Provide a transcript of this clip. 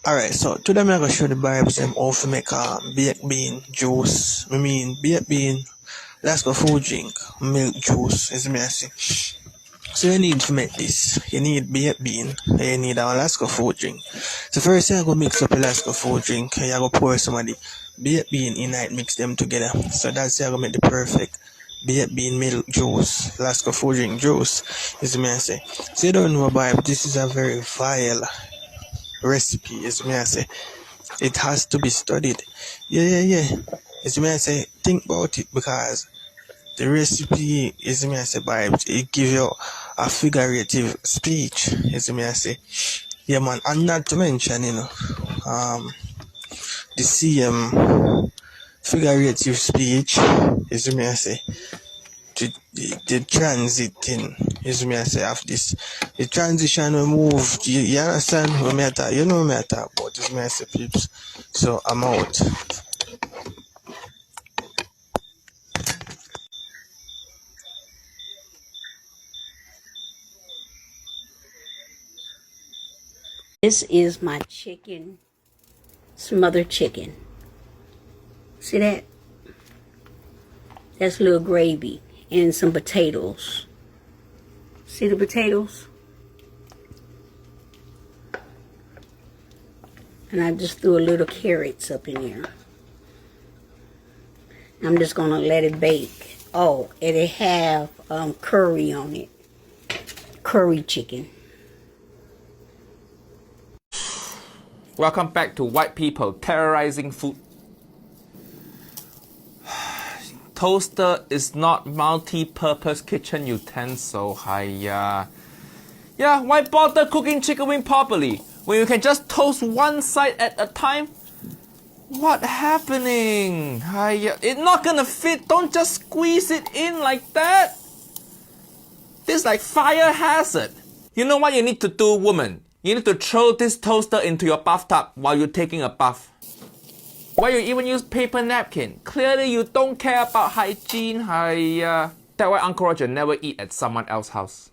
Alright, so today I'm gonna show the vibes them how to make baked bean juice. Baked bean, let's go food drink, milk juice, as me I say. So you need to make this. You need baked bean, and you need a Alaska food drink. So first you go mix up Alaska food drink, and you go pour some of the baked bean in it, mix them together. So that's how you go make the perfect baked bean milk juice, Alaska food drink juice, as me I say. So you don't know about this is a very vile recipe, as me I say. It has to be studied. Yeah. As me I say, think about it because the recipe, as me I say, vibes, it give you a figurative speech, as me I say. Yeah, man, and not to mention, the same figurative speech, as me I say, the transiting, as me I say, of this, the transition we move, you understand what me I talk, you know what me I talk about, as me I say, peeps. So I'm out. This is my chicken, smothered chicken. See that? That's a little gravy and some potatoes. See the potatoes? And I just threw a little carrots up in there. I'm just gonna let it bake. Oh, and it have curry on it. Curry chicken. Welcome back to White People Terrorizing Food. Toaster is not multi-purpose kitchen utensil. Hiya. Yeah, why bother cooking chicken wing properly when you can just toast one side at a time? What happening? Hiya. It's not gonna fit. Don't just squeeze it in like that. This is like fire hazard. You know what you need to do, woman? You need to throw this toaster into your bathtub while you're taking a bath. Why you even use paper napkin? Clearly you don't care about hygiene. That's why Uncle Roger never eat at someone else's house.